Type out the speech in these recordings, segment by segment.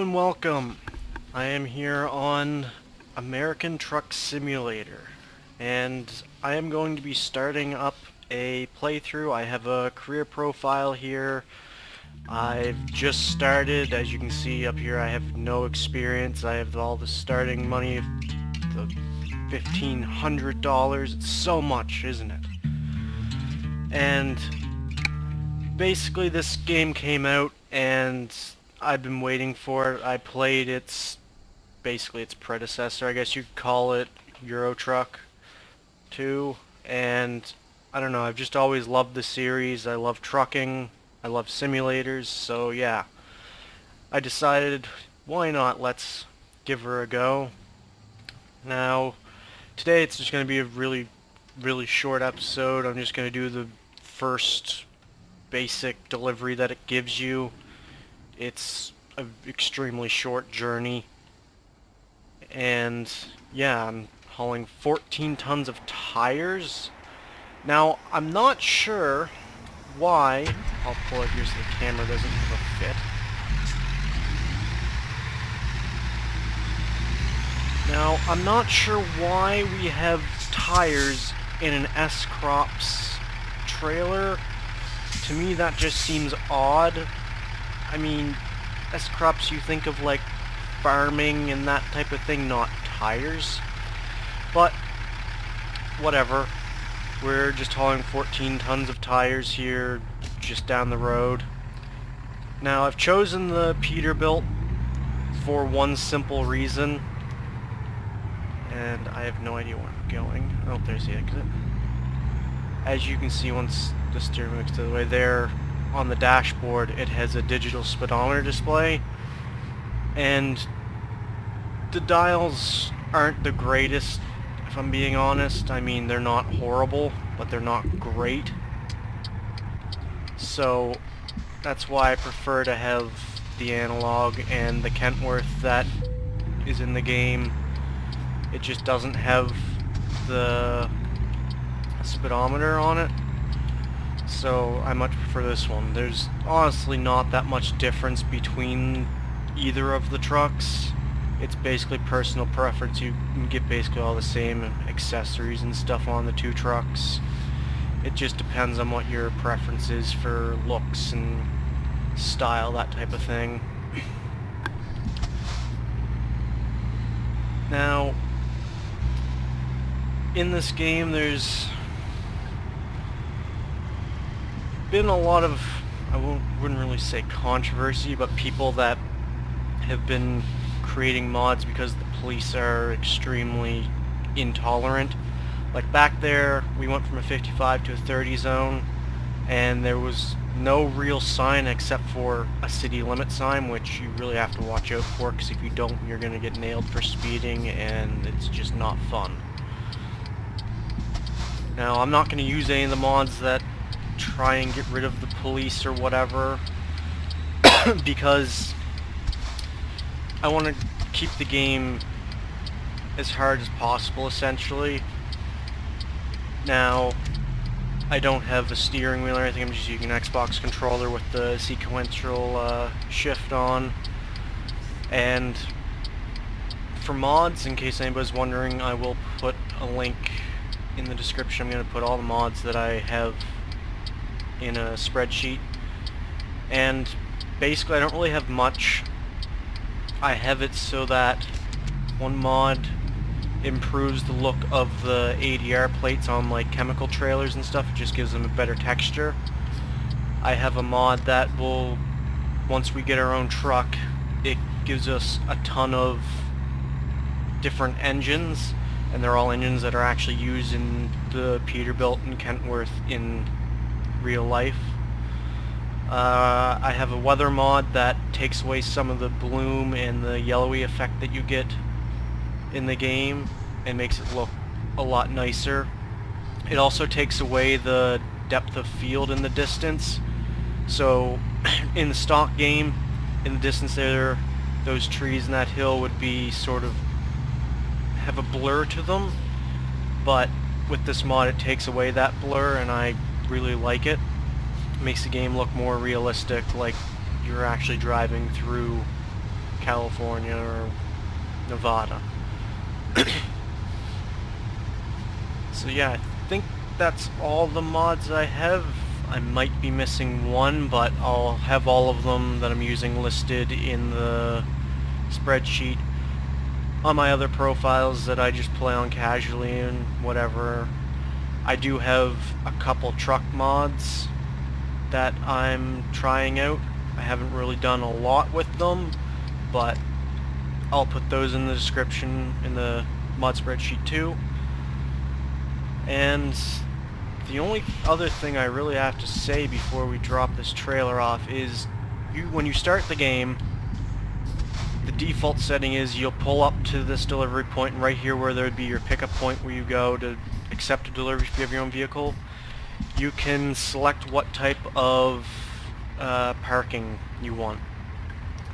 and welcome. I am here on American Truck Simulator, and I am going to be starting up a playthrough. I have a career profile here. I've just started. As you can see up here, I have no experience. I have all the starting money of the $1,500. It's so much, isn't it? And basically this game came out and I've been waiting for it. I played basically its predecessor, I guess you could call it, Euro Truck 2, and I don't know, I've just always loved the series. I love trucking, I love simulators, so yeah. I decided, why not, let's give her a go. Now, today it's just going to be a really short episode. I'm just going to do the first basic delivery that it gives you. It's an extremely short journey, and yeah, I'm hauling 14 tons of tires. Now, I'm not sure why. I'll pull it here so the camera doesn't have a fit. Now, I'm not sure why we have tires in an S-Crops trailer. To me, that just seems odd. I mean, S-Crops, you think of like farming and that type of thing, not tires. But, whatever. We're just hauling 14 tons of tires here, just down the road. Now, I've chosen the Peterbilt for one simple reason. And I have no idea where I'm going. Oh, there's the exit. As you can see, once the steering wheel's to the way there, on the dashboard, it has a digital speedometer display. And the dials aren't the greatest, if I'm being honest. I mean, they're not horrible, but they're not great. So, that's why I prefer to have the analog, and the Kentworth that is in the game, it just doesn't have the speedometer on it. So I much prefer this one. There's honestly not that much difference between either of the trucks. It's basically personal preference. You can get basically all the same accessories and stuff on the two trucks. It just depends on what your preference is for looks and style, that type of thing. Now, in this game, there's been a lot of, wouldn't really say controversy, but people that have been creating mods because the police are extremely intolerant. Like back there, we went from a 55 to a 30 zone, and there was no real sign except for a city limit sign, which you really have to watch out for, because if you don't, you're going to get nailed for speeding, and it's just not fun. Now, I'm not going to use any of the mods that try and get rid of the police or whatever, because I want to keep the game as hard as possible, essentially. Now, I don't have a steering wheel or anything. I'm just using an Xbox controller with the sequential shift on. And for mods, in case anybody's wondering, I will put a link in the description. I'm going to put all the mods that I have in a spreadsheet. And basically, I don't really have much. I have it so that one mod improves the look of the ADR plates on like chemical trailers and stuff. It just gives them a better texture. I have a mod that will, once we get our own truck, it gives us a ton of different engines, and they're all engines that are actually used in the Peterbilt and Kentworth in real life. I have a weather mod that takes away some of the bloom and the yellowy effect that you get in the game and makes it look a lot nicer. It also takes away the depth of field in the distance. So in the stock game, in the distance there, those trees and that hill would be sort of have a blur to them, but with this mod it takes away that blur, and I really like it. It makes the game look more realistic, like you're actually driving through California or Nevada. So yeah, I think that's all the mods I have. I might be missing one, but I'll have all of them that I'm using listed in the spreadsheet on my other profiles that I just play on casually and whatever. I do have a couple truck mods that I'm trying out. I haven't really done a lot with them, but I'll put those in the description in the mod spreadsheet too. And the only other thing I really have to say before we drop this trailer off is when you start the game, the default setting is you'll pull up to this delivery point, and right here where there would be your pickup point where you go to accept a delivery if you have your own vehicle, you can select what type of parking you want.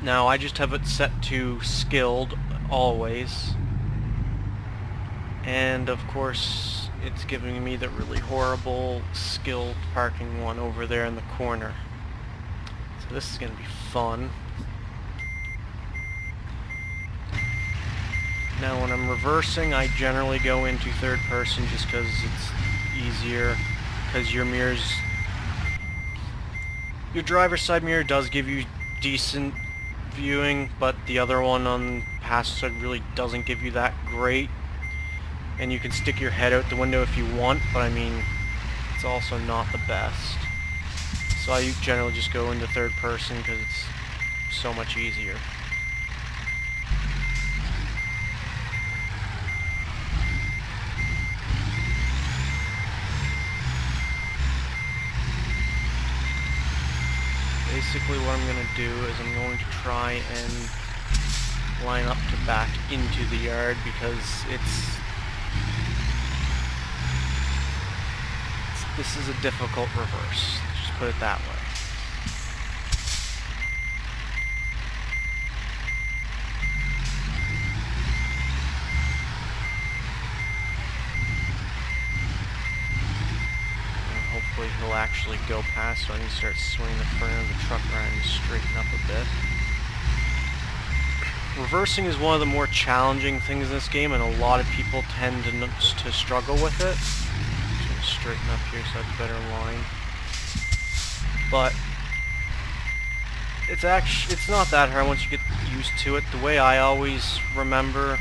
Now I just have it set to skilled always, and of course it's giving me the really horrible skilled parking one over there in the corner. So this is going to be fun. Now when I'm reversing, I generally go into third person just because it's easier, because your driver's side mirror does give you decent viewing, but the other one on passenger side really doesn't give you that great. And you can stick your head out the window if you want, but I mean, it's also not the best. So I generally just go into third person because it's so much easier. Basically what I'm going to do is I'm going to try and line up to back into the yard because this is a difficult reverse. Let's just put it that way. Hopefully he'll actually go past so I can start swinging the front of the truck around and straighten up a bit. Reversing is one of the more challenging things in this game, and a lot of people tend to struggle with it. Just gonna straighten up here so I have a better line. But it's not that hard once you get used to it. The way I always remember,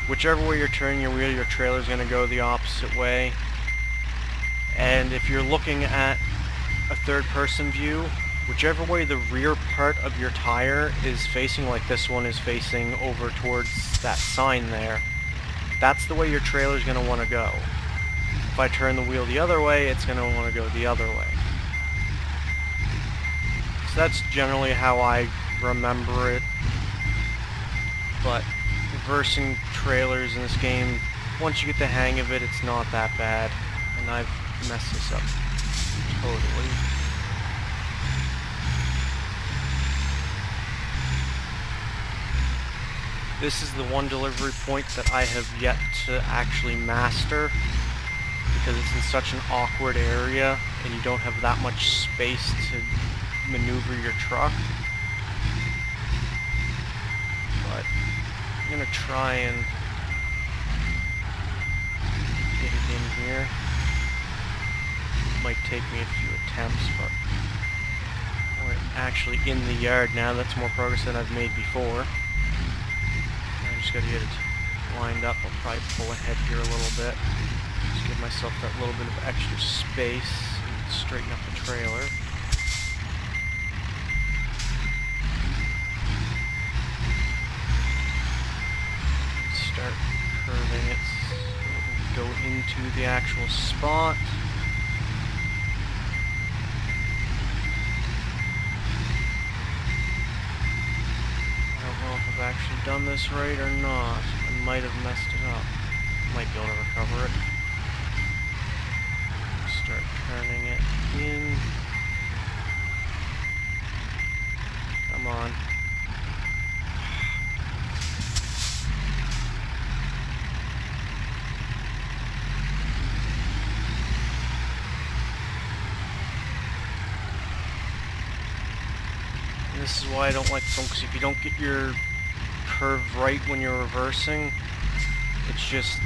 whichever way you're turning your wheel, your trailer's gonna go the opposite way. And if you're looking at a third-person view, whichever way the rear part of your tire is facing, like this one is facing over towards that sign there, that's the way your trailer's going to want to go. If I turn the wheel the other way, it's going to want to go the other way. So that's generally how I remember it. But reversing trailers in this game, once you get the hang of it, it's not that bad. And I've messed this up totally. This is the one delivery point that I have yet to actually master because it's in such an awkward area and you don't have that much space to maneuver your truck. But I'm going to try and get it in here. Might take me a few attempts, but we're actually in the yard now. That's more progress than I've made before. I just gotta get it lined up. I'll probably pull ahead here a little bit. Just give myself that little bit of extra space and straighten up the trailer. Start curving it so it can go into the actual spot. I've actually done this right or not. I might have messed it up. Might be able to recover it. Start turning it in. Come on. This is why I don't like this one, because if you don't get your curve right when you're reversing, it's just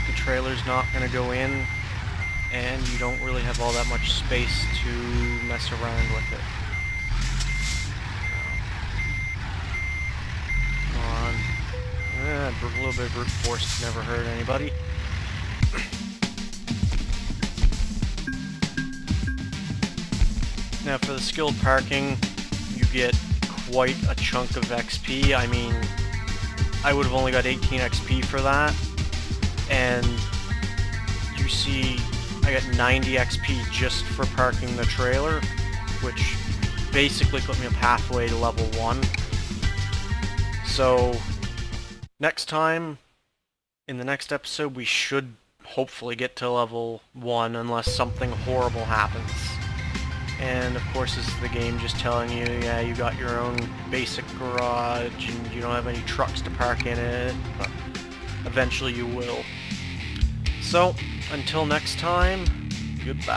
the trailer's not going to go in, and you don't really have all that much space to mess around with it. Come on. A little bit of brute force never hurt anybody. Now for the skilled parking, you get quite a chunk of XP. I mean, I would have only got 18 XP for that, and you see I got 90 XP just for parking the trailer, which basically put me up halfway to level 1. So next time, in the next episode, we should hopefully get to level 1 unless something horrible happens. And of course, this is the game just telling you, yeah, you got your own basic garage and you don't have any trucks to park in it, but eventually you will. So, until next time, goodbye.